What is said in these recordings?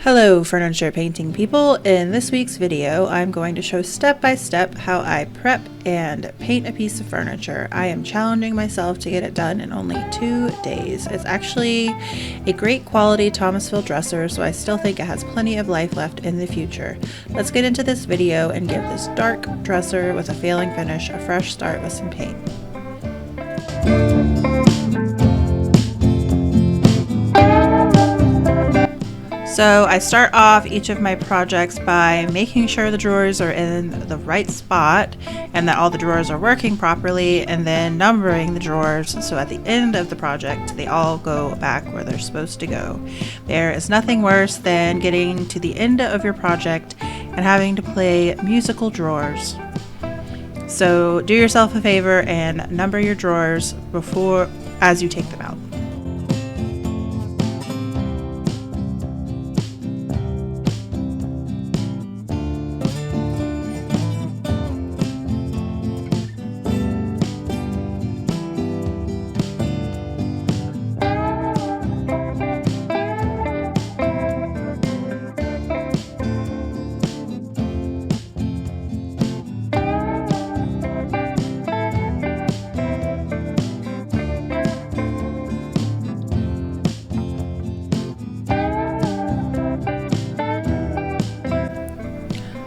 Hello furniture painting people. In this week's video I'm going to show step by step how I prep and paint a piece of furniture. I am challenging myself to get it done in only 2 days. It's actually a great quality Thomasville dresser, so I still think it has plenty of life left in the future. Let's get into this video and give this dark dresser with a failing finish a fresh start with some paint. So I start off each of my projects by making sure the drawers are in the right spot and that all the drawers are working properly, and then numbering the drawers so at the end of the project they all go back where they're supposed to go. There is nothing worse than getting to the end of your project and having to play musical drawers. So do yourself a favor and number your drawers as you take them out.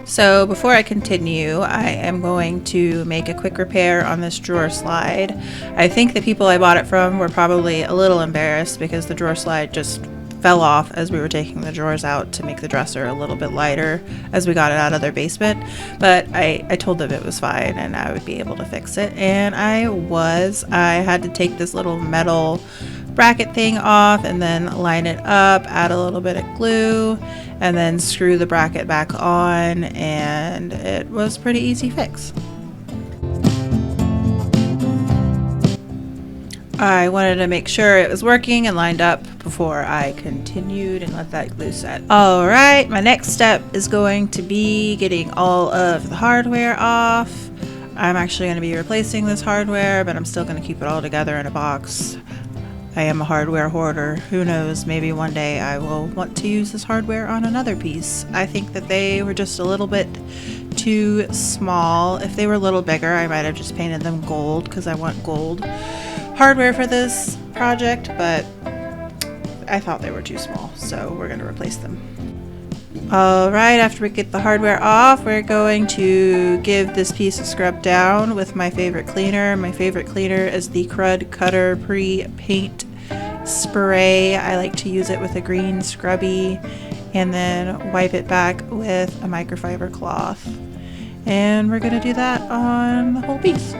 So before I continue, I am going to make a quick repair on this drawer slide. I think the people I bought it from were probably a little embarrassed because the drawer slide just fell off as we were taking the drawers out to make the dresser a little bit lighter as we got it out of their basement. But I told them it was fine and I would be able to fix it, and I had to take this little metal bracket thing off and then line it up, add a little bit of glue, and then screw the bracket back on, and it was a pretty easy fix. I wanted to make sure it was working and lined up before I continued and let that glue set. Alright, my next step is going to be getting all of the hardware off. I'm actually going to be replacing this hardware, but I'm still going to keep it all together in a box. I am a hardware hoarder. Who knows, maybe one day I will want to use this hardware on another piece. I think that they were just a little bit too small. If they were a little bigger, I might have just painted them gold because I want gold hardware for this project, but I thought they were too small, so we're going to replace them. Alright, after we get the hardware off, we're going to give this piece a scrub down with my favorite cleaner. My favorite cleaner is the Crud Cutter Pre-Paint Spray. I like to use it with a green scrubby and then wipe it back with a microfiber cloth. And we're going to do that on the whole piece.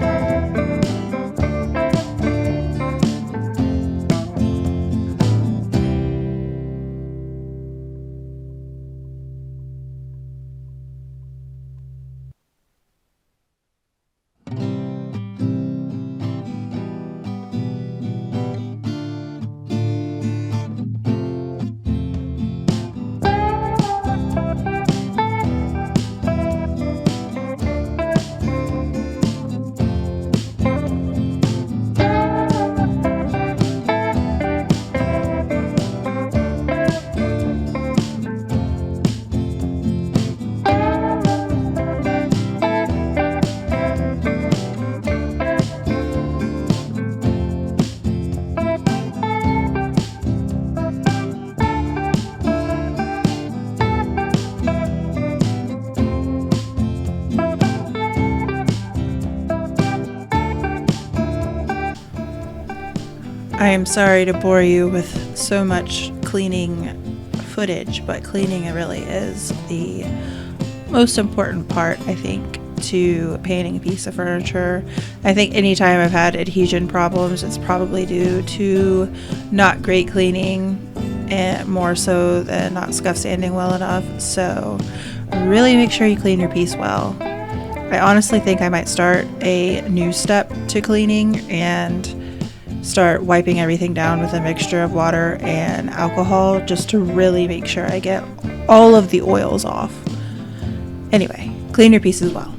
I am sorry to bore you with so much cleaning footage, but cleaning really is the most important part, I think, to painting a piece of furniture. I think anytime I've had adhesion problems, it's probably due to not great cleaning, and more so than not scuff sanding well enough. So really make sure you clean your piece well. I honestly think I might start a new step to cleaning and start wiping everything down with a mixture of water and alcohol just to really make sure I get all of the oils off. Anyway, clean your pieces well.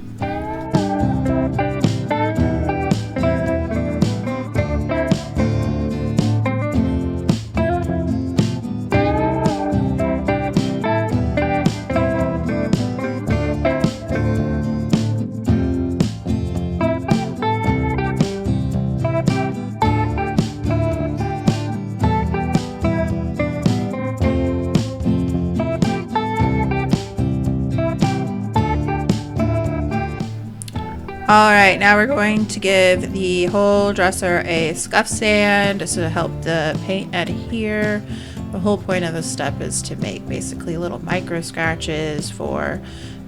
Alright, now we're going to give the whole dresser a scuff sand just to help the paint adhere. The whole point of this step is to make basically little micro scratches for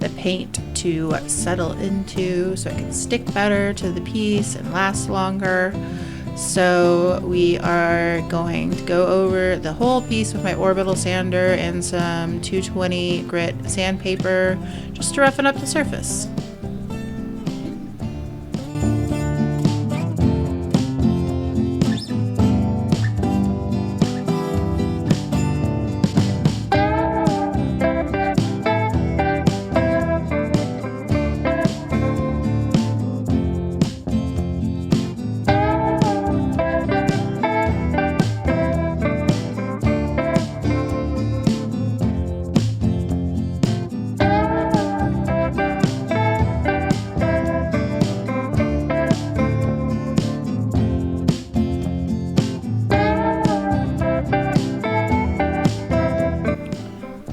the paint to settle into so it can stick better to the piece and last longer. So we are going to go over the whole piece with my orbital sander and some 220 grit sandpaper just to roughen up the surface.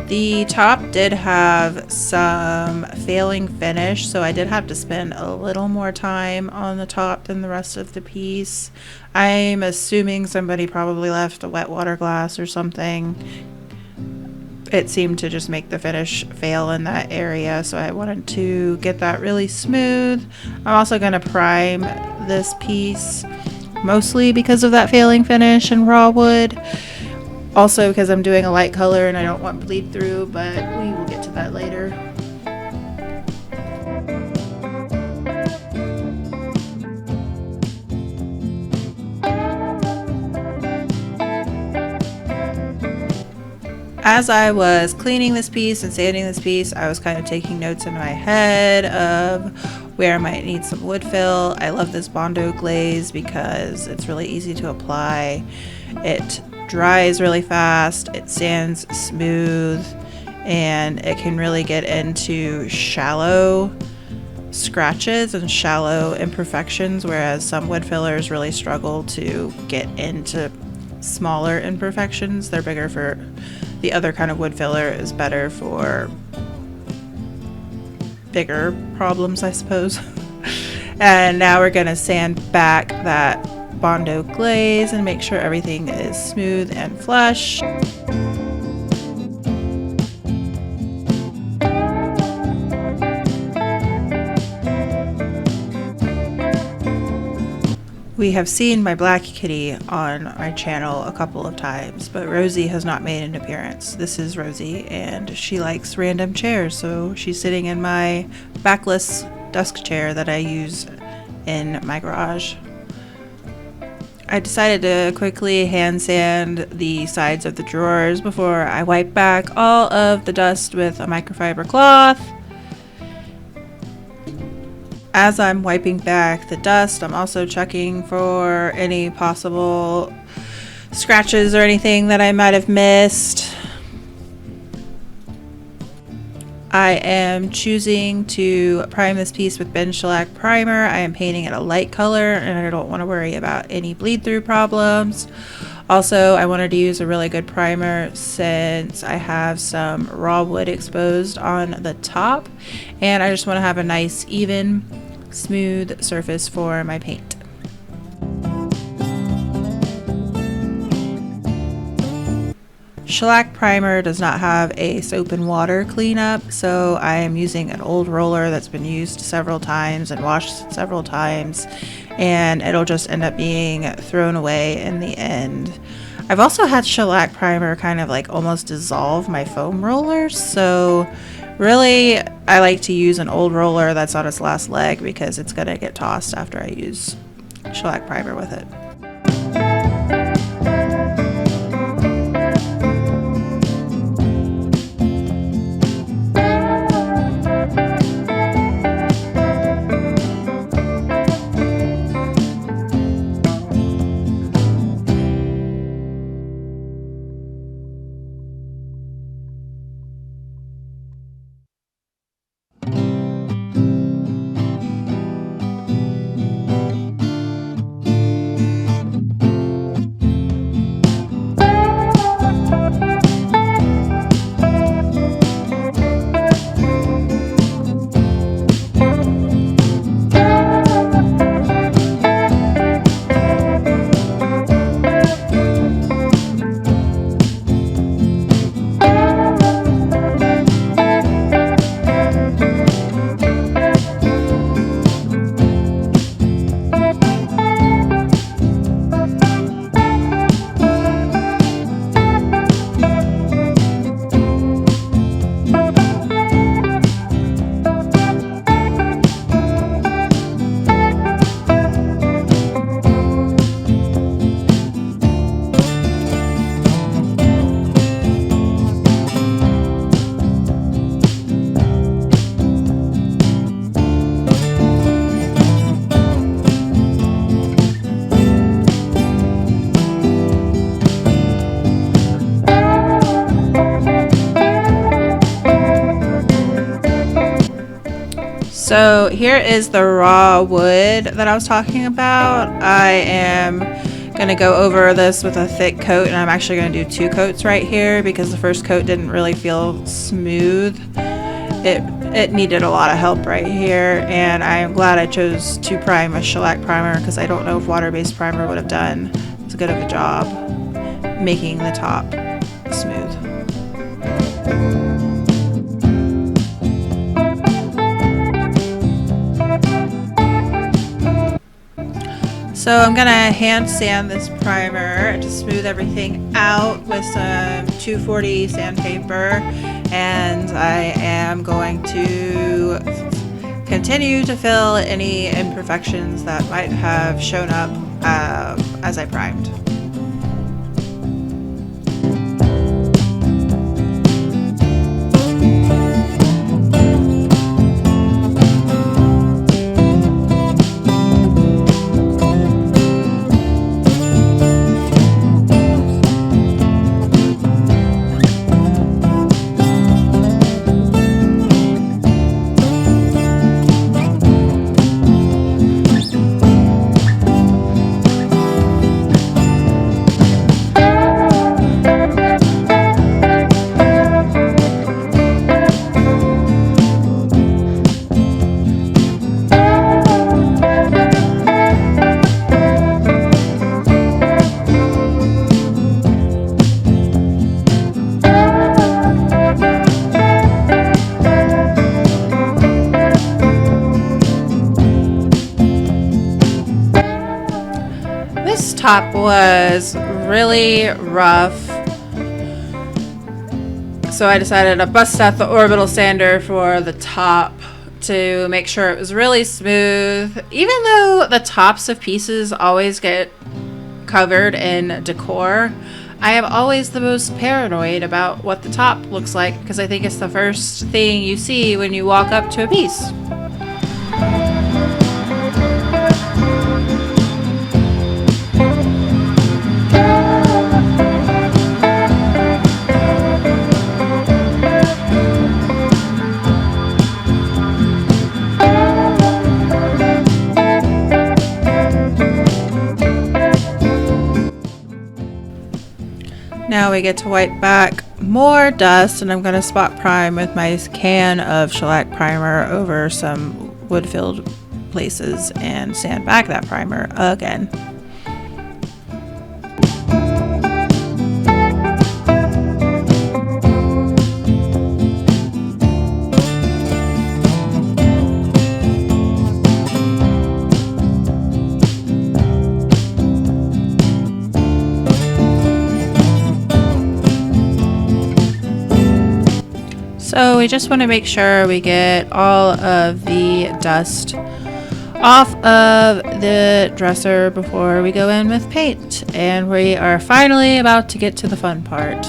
The top did have some failing finish, so I did have to spend a little more time on the top than the rest of the piece. I'm assuming somebody probably left a wet water glass or something. It seemed to just make the finish fail in that area, so I wanted to get that really smooth. I'm also going to prime this piece, mostly because of that failing finish and raw wood. Also because I'm doing a light color and I don't want bleed through, but we will get to that later. As I was cleaning this piece and sanding this piece, I was kind of taking notes in my head of where I might need some wood fill. I love this Bondo glaze because it's really easy to apply. It dries really fast, it sands smooth, and it can really get into shallow scratches and shallow imperfections, whereas some wood fillers really struggle to get into smaller imperfections. They're bigger for the other kind of wood filler is better for bigger problems, I suppose. And now we're going to sand back that Bondo glaze and make sure everything is smooth and flush. We have seen my black kitty on my channel a couple of times, but Rosie has not made an appearance. This is Rosie, and she likes random chairs, so she's sitting in my backless desk chair that I use in my garage. I decided to quickly hand sand the sides of the drawers before I wipe back all of the dust with a microfiber cloth. As I'm wiping back the dust, I'm also checking for any possible scratches or anything that I might have missed. I am choosing to prime this piece with Ben Shellac primer. I am painting it a light color and I don't want to worry about any bleed through problems. Also, I wanted to use a really good primer since I have some raw wood exposed on the top, and I just want to have a nice, even, smooth surface for my paint. Shellac primer does not have a soap and water cleanup, so I am using an old roller that's been used several times and washed several times, and it'll just end up being thrown away in the end. I've also had shellac primer kind of like almost dissolve my foam rollers, so really I like to use an old roller that's on its last leg because it's gonna get tossed after I use shellac primer with it. So here is the raw wood that I was talking about. I am going to go over this with a thick coat, and I'm actually going to do 2 coats right here because the first coat didn't really feel smooth. It needed a lot of help right here, and I am glad I chose to prime with shellac primer because I don't know if water-based primer would have done as good of a job making the top smooth. So I'm gonna hand sand this primer to smooth everything out with some 240 sandpaper, and I am going to continue to fill any imperfections that might have shown up as I primed. This top was really rough, so I decided to bust out the orbital sander for the top to make sure it was really smooth. Even though the tops of pieces always get covered in decor, I am always the most paranoid about what the top looks like because I think it's the first thing you see when you walk up to a piece. Now we get to wipe back more dust, and I'm going to spot prime with my can of shellac primer over some wood-filled places and sand back that primer again. So we just want to make sure we get all of the dust off of the dresser before we go in with paint. And we are finally about to get to the fun part.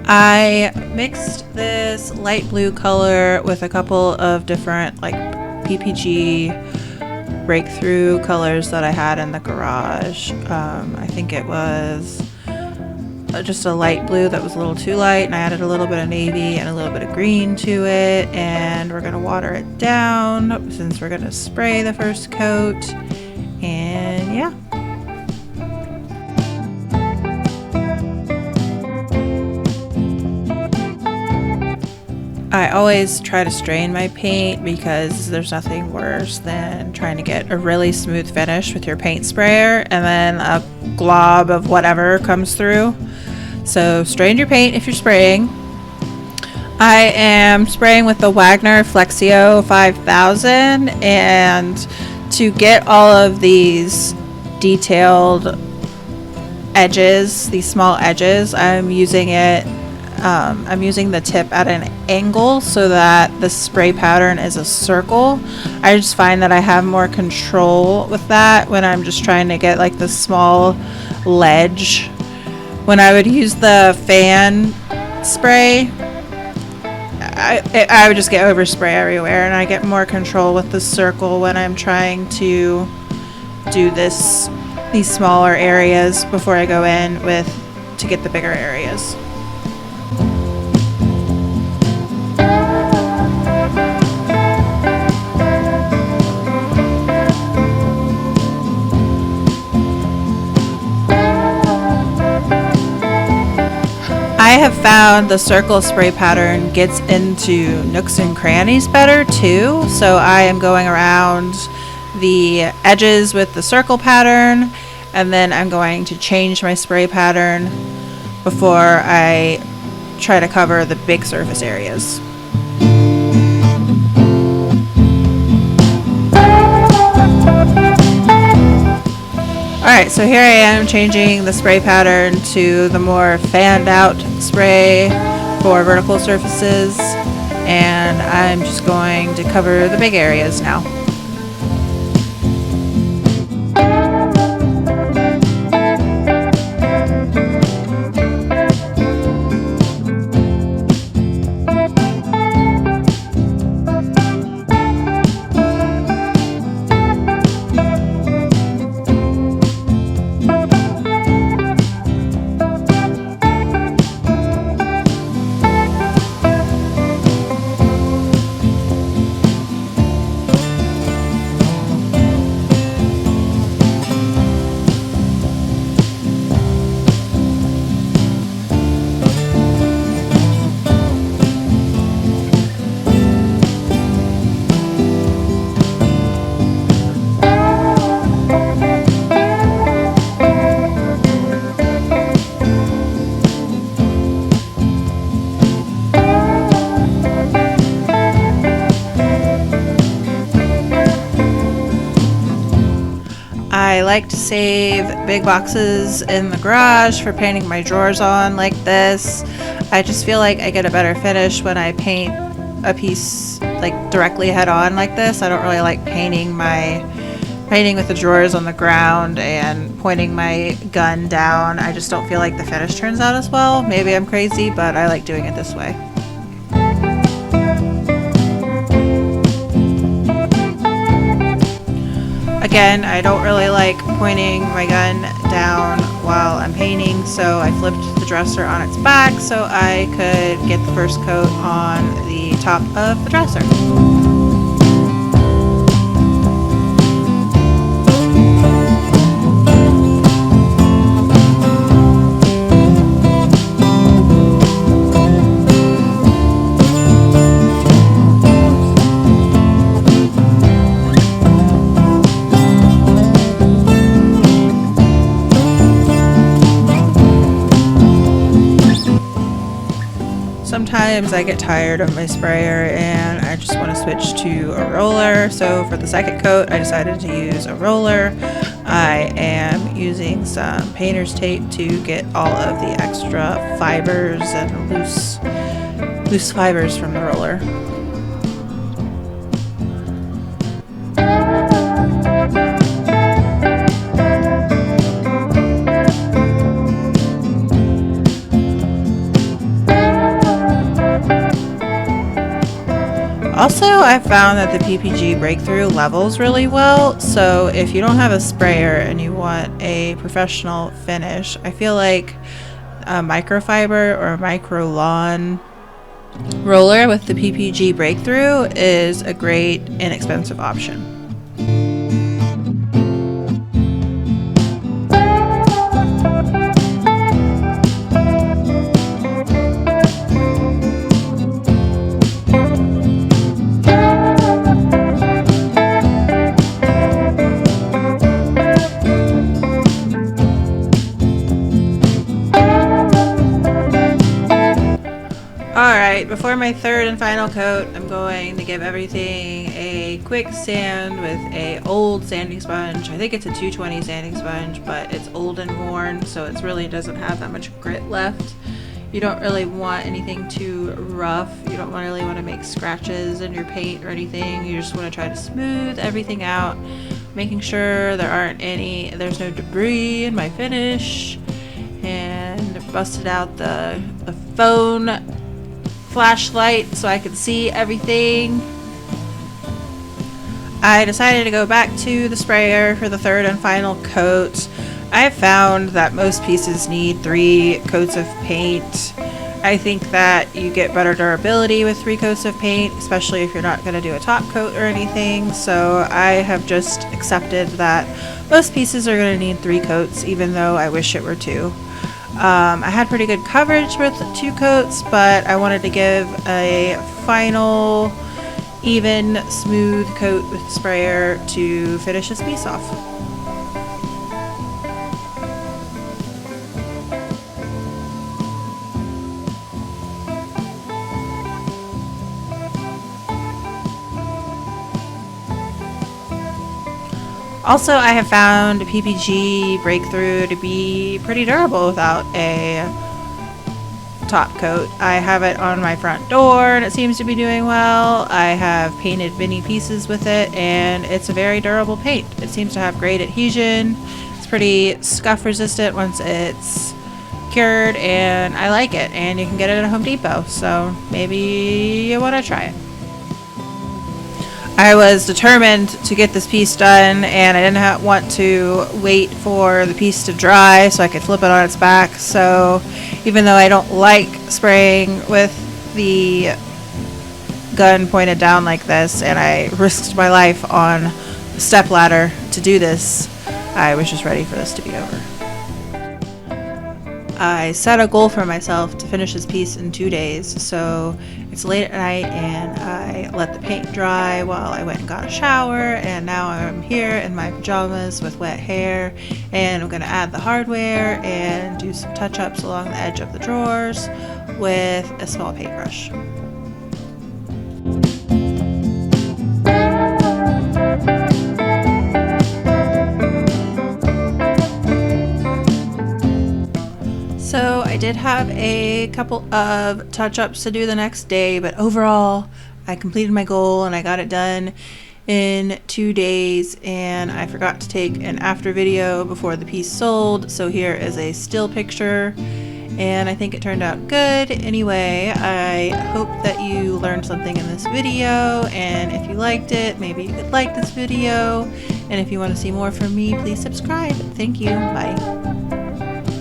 I mixed this light blue color with a couple of different like PPG breakthrough colors that I had in the garage. I think it was just a light blue that was a little too light, and I added a little bit of navy and a little bit of green to it, and we're going to water it down since we're going to spray the first coat. And yeah, I always try to strain my paint because there's nothing worse than trying to get a really smooth finish with your paint sprayer and then a glob of whatever comes through. So strain your paint if you're spraying. I am spraying with the Wagner Flexio 5000, and to get all of these detailed edges, these small edges, I'm using the tip at an angle so that the spray pattern is a circle. I just find that I have more control with that when I'm just trying to get like the small ledge. When I would use the fan spray, I would just get overspray everywhere, and I get more control with the circle when I'm trying to do these smaller areas before I go in to get the bigger areas. I have found the circle spray pattern gets into nooks and crannies better too. So I am going around the edges with the circle pattern, and then I'm going to change my spray pattern before I try to cover the big surface areas. Alright, so here I am changing the spray pattern to the more fanned out spray for vertical surfaces, and I'm just going to cover the big areas now. I like to save big boxes in the garage for painting my drawers on like this. I just feel like I get a better finish when I paint a piece like directly head on like this. I don't really like painting with the drawers on the ground and pointing my gun down. I just don't feel like the finish turns out as well. Maybe I'm crazy, but I like doing it this way. Again, I don't really like pointing my gun down while I'm painting, so I flipped the dresser on its back so I could get the first coat on the top of the dresser. Sometimes I get tired of my sprayer and I just want to switch to a roller. So for the second coat, I decided to use a roller. I am using some painter's tape to get all of the extra fibers and loose fibers from the roller. Also, I found that the PPG Breakthrough levels really well, so if you don't have a sprayer and you want a professional finish, I feel like a microfiber or micro lawn roller with the PPG Breakthrough is a great inexpensive option. Alright, before my third and final coat, I'm going to give everything a quick sand with a old sanding sponge. I think it's a 220 sanding sponge, but it's old and worn, so it really doesn't have that much grit left. You don't really want anything too rough. You don't really want to make scratches in your paint or anything. You just want to try to smooth everything out, making sure there's no debris in my finish. And busted out the phone flashlight so I could see everything. I decided to go back to the sprayer for the third and final coat. I have found that most pieces need 3 coats of paint. I think that you get better durability with 3 coats of paint, especially if you're not going to do a top coat or anything. So I have just accepted that most pieces are going to need 3 coats, even though I wish it were 2. I had pretty good coverage with 2 coats, but I wanted to give a final even smooth coat with the sprayer to finish this piece off. Also, I have found PPG Breakthrough to be pretty durable without a top coat. I have it on my front door and it seems to be doing well. I have painted many pieces with it and it's a very durable paint. It seems to have great adhesion. It's pretty scuff resistant once it's cured, and I like it, and you can get it at Home Depot, so maybe you want to try it. I was determined to get this piece done, and I didn't want to wait for the piece to dry so I could flip it on its back. So even though I don't like spraying with the gun pointed down like this, and I risked my life on the step ladder to do this, I was just ready for this to be over. I set a goal for myself to finish this piece in 2 days, so it's late at night and I let the paint dry while I went and got a shower, and now I'm here in my pajamas with wet hair, and I'm going to add the hardware and do some touch-ups along the edge of the drawers with a small paintbrush. So I did have a couple of touch-ups to do the next day, but overall I completed my goal and I got it done in 2 days, and I forgot to take an after video before the piece sold, so here is a still picture, and I think it turned out good. Anyway, I hope that you learned something in this video, and if you liked it, maybe you could like this video, and if you want to see more from me, please subscribe. Thank you. Bye.